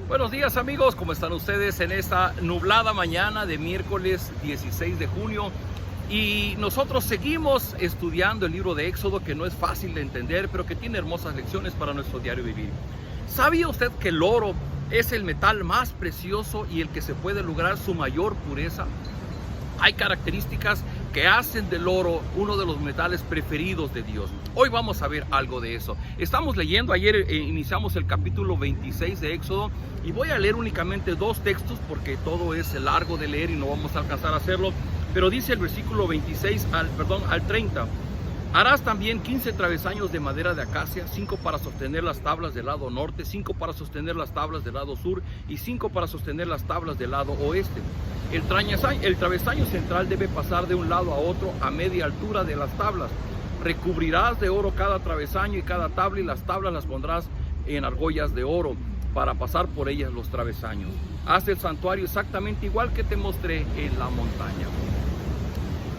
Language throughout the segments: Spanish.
Buenos días amigos, ¿cómo están ustedes en esta nublada mañana de miércoles 16 de junio? Y nosotros seguimos estudiando el libro de Éxodo, que no es fácil de entender, pero que tiene hermosas lecciones para nuestro diario vivir. ¿Sabía usted que el oro es el metal más precioso y el que se puede lograr su mayor pureza? Hay características que hacen del oro uno de los metales preferidos de Dios. Hoy vamos a ver algo de eso. Estamos leyendo, ayer iniciamos el capítulo 26 de Éxodo y voy a leer únicamente dos textos porque todo es largo de leer y no vamos a alcanzar a hacerlo. Pero dice el versículo 26 al 30. Harás también 15 travesaños de madera de acacia, 5 para sostener las tablas del lado norte, 5 para sostener las tablas del lado sur y 5 para sostener las tablas del lado oeste. El travesaño central debe pasar de un lado a otro a media altura de las tablas. Recubrirás de oro cada travesaño y cada tabla, y las tablas las pondrás en argollas de oro para pasar por ellas los travesaños. Haz el santuario exactamente igual que te mostré en la montaña.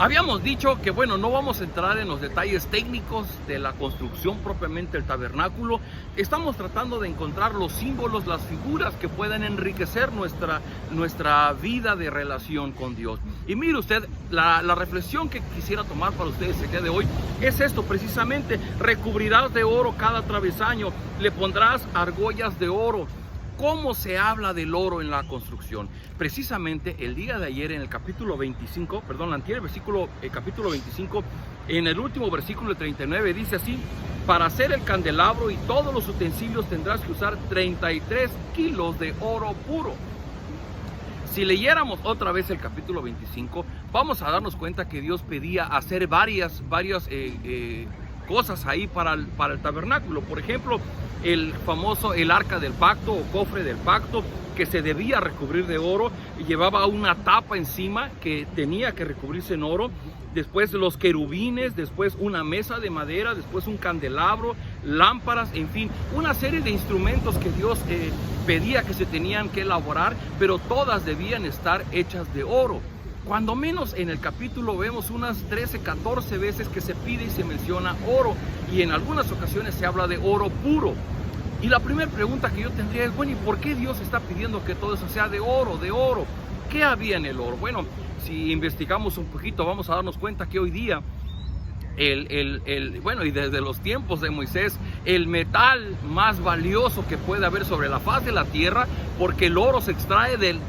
Habíamos dicho que no vamos a entrar en los detalles técnicos de la construcción propiamente del tabernáculo. Estamos tratando de encontrar los símbolos, las figuras que puedan enriquecer nuestra vida de relación con Dios. Y mire usted, la reflexión que quisiera tomar para ustedes el día de hoy es esto precisamente: recubrirás de oro cada travesaño, le pondrás argollas de oro. ¿Cómo se habla del oro en la construcción? Precisamente el día de ayer en el capítulo 25, capítulo 25, en el último versículo 39 dice así: para hacer el candelabro y todos los utensilios tendrás que usar 33 kilos de oro puro. Si leyéramos otra vez el capítulo 25, vamos a darnos cuenta que Dios pedía hacer varias cosas ahí para el tabernáculo. Por ejemplo, el arca del pacto o cofre del pacto, que se debía recubrir de oro, y llevaba una tapa encima que tenía que recubrirse en oro. Después los querubines, después una mesa de madera, después un candelabro, lámparas, en fin, una serie de instrumentos que Dios pedía que se tenían que elaborar, pero todas debían estar hechas de oro. Cuando menos en el capítulo vemos unas 13, 14 veces que se pide y se menciona oro, y en algunas ocasiones se habla de oro puro. Y la primera pregunta que yo tendría es, ¿y por qué Dios está pidiendo que todo eso sea de oro, de oro? ¿Qué había en el oro? Bueno, si investigamos un poquito vamos a darnos cuenta que hoy día, y desde los tiempos de Moisés, el metal más valioso que puede haber sobre la faz de la tierra, porque el oro se extrae del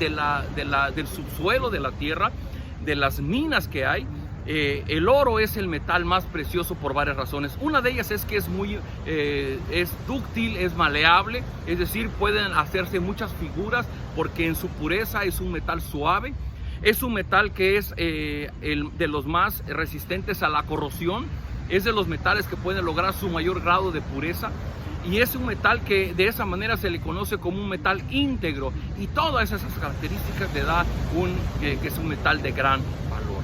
subsuelo de la tierra, de las minas que hay. El oro es el metal más precioso por varias razones. Una de ellas es que es dúctil, es maleable, es decir, pueden hacerse muchas figuras porque en su pureza es un metal suave. Es un metal que es de los más resistentes a la corrosión. Es de los metales que pueden lograr su mayor grado de pureza. Y es un metal que de esa manera se le conoce como un metal íntegro. Y todas esas características le da que es un metal de gran valor.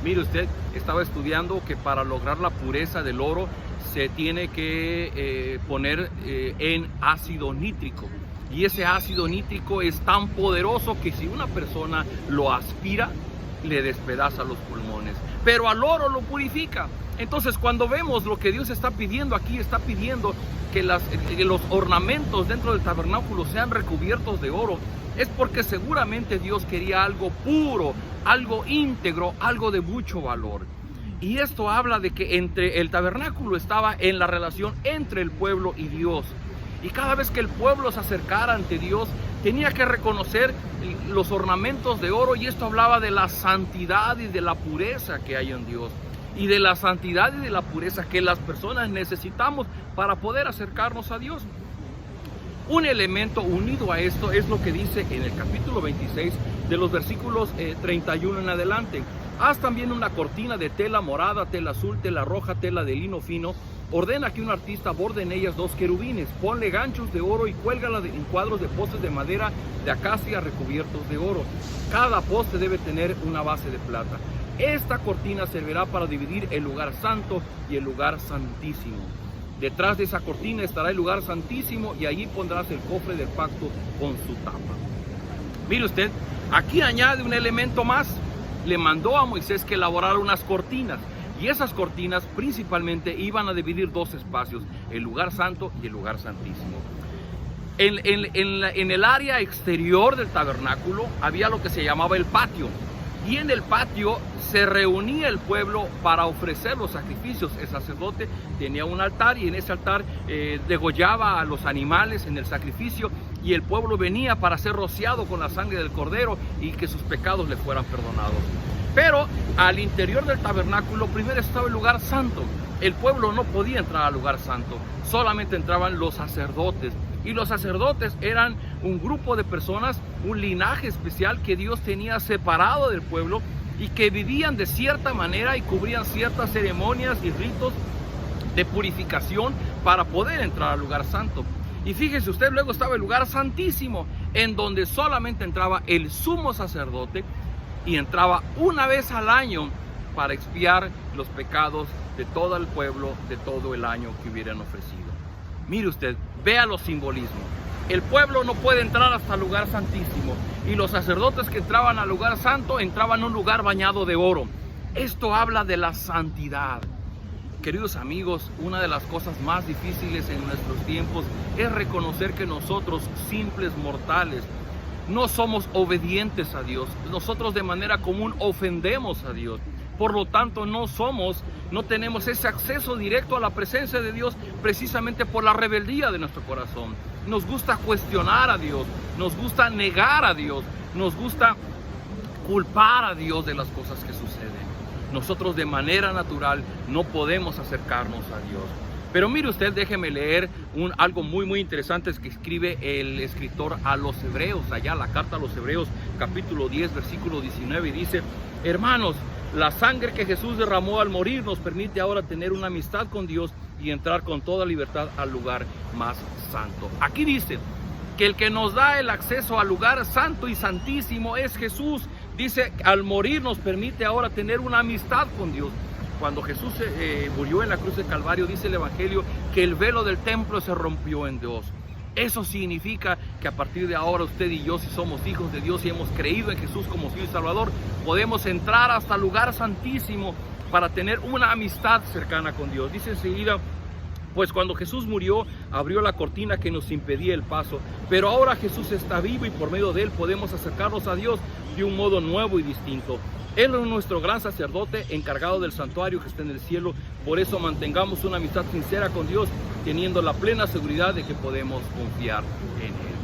Mire usted, estaba estudiando que para lograr la pureza del oro se tiene que poner en ácido nítrico. Y ese ácido nítrico es tan poderoso que si una persona lo aspira, le despedaza los pulmones. Pero al oro lo purifica. Entonces, cuando vemos lo que Dios está pidiendo aquí, está pidiendo que los ornamentos dentro del tabernáculo sean recubiertos de oro, es porque seguramente Dios quería algo puro, algo íntegro, algo de mucho valor. Y esto habla de que el tabernáculo estaba en la relación entre el pueblo y Dios. Y cada vez que el pueblo se acercara ante Dios, tenía que reconocer los ornamentos de oro, y esto hablaba de la santidad y de la pureza que hay en Dios, y de la santidad y de la pureza que las personas necesitamos para poder acercarnos a Dios. Un elemento unido a esto es lo que dice en el capítulo 26 de los versículos 31 en adelante. Haz también una cortina de tela morada, tela azul, tela roja, tela de lino fino. Ordena que un artista borde en ellas 2 querubines, ponle ganchos de oro y cuélgala en cuadros de postes de madera de acacia recubiertos de oro. Cada poste debe tener una base de plata. Esta cortina servirá para dividir el lugar santo y el lugar santísimo. Detrás de esa cortina estará el lugar santísimo, y allí pondrás el cofre del pacto con su tapa. Mire usted, aquí añade un elemento más. Le mandó a Moisés que elaborara unas cortinas. Y esas cortinas principalmente iban a dividir 2 espacios, el lugar santo y el lugar santísimo. En el área exterior del tabernáculo había lo que se llamaba el patio. Y en el patio se reunía el pueblo para ofrecer los sacrificios. El sacerdote tenía un altar y en ese altar degollaba a los animales en el sacrificio, y el pueblo venía para ser rociado con la sangre del cordero y que sus pecados le fueran perdonados. Pero al interior del tabernáculo primero estaba el lugar santo. El pueblo no podía entrar al lugar santo, solamente entraban los sacerdotes. Y los sacerdotes eran un grupo de personas, un linaje especial que Dios tenía separado del pueblo y que vivían de cierta manera y cubrían ciertas ceremonias y ritos de purificación para poder entrar al lugar santo. Y fíjese usted, luego estaba el lugar santísimo, en donde solamente entraba el sumo sacerdote, y entraba una vez al año para expiar los pecados de todo el pueblo, de todo el año que hubieran ofrecido. Mire usted, vea los simbolismos. El pueblo no puede entrar hasta el lugar santísimo, y los sacerdotes que entraban al lugar santo entraban a un lugar bañado de oro. Esto habla de la santidad. Queridos amigos, una de las cosas más difíciles en nuestros tiempos es reconocer que nosotros, simples mortales, no somos obedientes a Dios. Nosotros de manera común ofendemos a Dios. Por lo tanto, no tenemos ese acceso directo a la presencia de Dios precisamente por la rebeldía de nuestro corazón. Nos gusta cuestionar a Dios, nos gusta negar a Dios, nos gusta culpar a Dios de las cosas que suceden. Nosotros de manera natural no podemos acercarnos a Dios. Pero mire usted, déjeme leer algo muy interesante que escribe el escritor a los Hebreos, allá la carta a los Hebreos, capítulo 10, versículo 19, y dice: hermanos, la sangre que Jesús derramó al morir nos permite ahora tener una amistad con Dios y entrar con toda libertad al lugar más santo. Aquí dice que el que nos da el acceso al lugar santo y santísimo es Jesús. Dice, al morir nos permite ahora tener una amistad con Dios. Cuando Jesús murió en la cruz del Calvario, dice el Evangelio que el velo del templo se rompió en dos. Eso significa que a partir de ahora usted y yo, si somos hijos de Dios y hemos creído en Jesús como Señor y Salvador, podemos entrar hasta el lugar santísimo para tener una amistad cercana con Dios. Dice enseguida: pues cuando Jesús murió, abrió la cortina que nos impedía el paso, pero ahora Jesús está vivo y por medio de él podemos acercarnos a Dios de un modo nuevo y distinto. Él es nuestro gran sacerdote encargado del santuario que está en el cielo. Por eso mantengamos una amistad sincera con Dios, teniendo la plena seguridad de que podemos confiar en Él.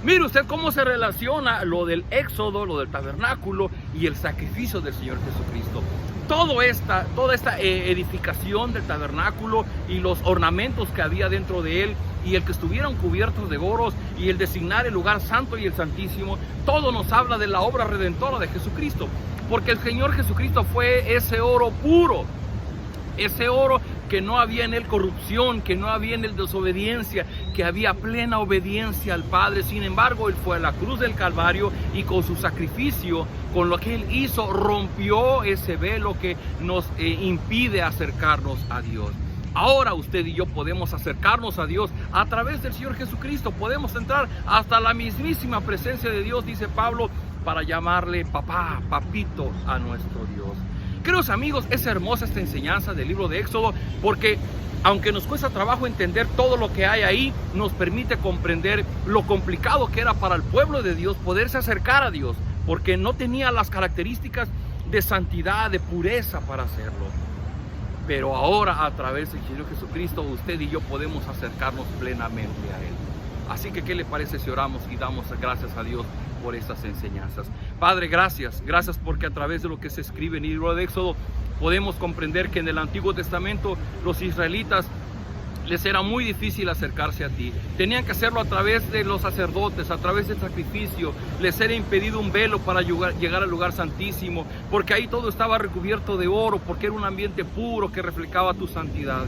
Mire usted cómo se relaciona lo del éxodo, lo del tabernáculo y el sacrificio del Señor Jesucristo. Toda esta edificación del tabernáculo y los ornamentos que había dentro de él, y el que estuvieran cubiertos de oros, y el designar el lugar santo y el santísimo, todo nos habla de la obra redentora de Jesucristo. Porque el Señor Jesucristo fue ese oro puro, ese oro que no había en él corrupción, que no había en él desobediencia, que había plena obediencia al Padre. Sin embargo, él fue a la cruz del Calvario y con su sacrificio, con lo que él hizo, rompió ese velo que nos impide acercarnos a Dios. Ahora usted y yo podemos acercarnos a Dios a través del Señor Jesucristo. Podemos entrar hasta la mismísima presencia de Dios, dice Pablo, para llamarle papá, papito a nuestro Dios. Queridos amigos, es hermosa esta enseñanza del libro de Éxodo, porque aunque nos cuesta trabajo entender todo lo que hay ahí, nos permite comprender lo complicado que era para el pueblo de Dios poderse acercar a Dios, porque no tenía las características de santidad, de pureza para hacerlo. Pero ahora, a través del Señor Jesucristo, usted y yo podemos acercarnos plenamente a Él. Así que, ¿qué le parece si oramos y damos gracias a Dios por estas enseñanzas? Padre, gracias porque a través de lo que se escribe en el libro de Éxodo podemos comprender que en el Antiguo Testamento los israelitas les era muy difícil acercarse a ti. Tenían que hacerlo a través de los sacerdotes, a través del sacrificio. Les era impedido un velo para llegar al lugar santísimo, porque ahí todo estaba recubierto de oro, porque era un ambiente puro que reflejaba tu santidad.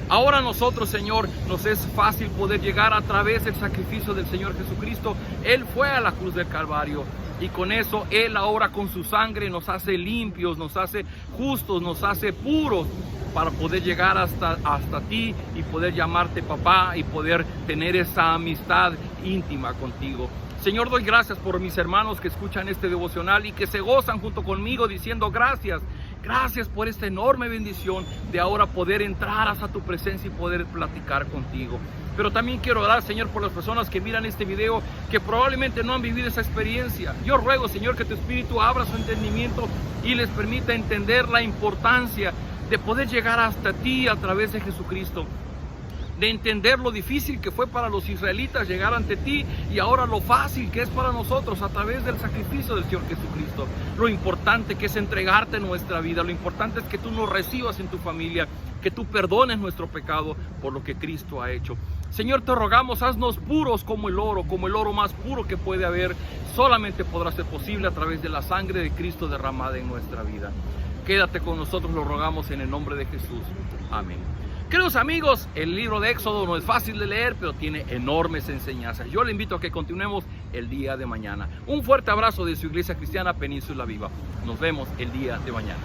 Ahora nosotros, Señor, nos es fácil poder llegar a través del sacrificio del Señor Jesucristo. Él fue a la cruz del Calvario y con eso Él ahora con su sangre nos hace limpios, nos hace justos, nos hace puros para poder llegar hasta ti y poder llamarte papá y poder tener esa amistad íntima contigo. Señor, doy gracias por mis hermanos que escuchan este devocional y que se gozan junto conmigo diciendo gracias. Gracias por esta enorme bendición de ahora poder entrar hasta tu presencia y poder platicar contigo. Pero también quiero orar, Señor, por las personas que miran este video, que probablemente no han vivido esa experiencia. Yo ruego, Señor, que tu Espíritu abra su entendimiento y les permita entender la importancia de poder llegar hasta ti a través de Jesucristo, de entender lo difícil que fue para los israelitas llegar ante ti y ahora lo fácil que es para nosotros a través del sacrificio del Señor Jesucristo. Lo importante que es entregarte nuestra vida, lo importante es que tú nos recibas en tu familia, que tú perdones nuestro pecado por lo que Cristo ha hecho. Señor, te rogamos, haznos puros como el oro más puro que puede haber. Solamente podrá ser posible a través de la sangre de Cristo derramada en nuestra vida. Quédate con nosotros, lo rogamos en el nombre de Jesús. Amén. Queridos amigos, el libro de Éxodo no es fácil de leer, pero tiene enormes enseñanzas. Yo le invito a que continuemos el día de mañana. Un fuerte abrazo de su iglesia cristiana Península Viva. Nos vemos el día de mañana.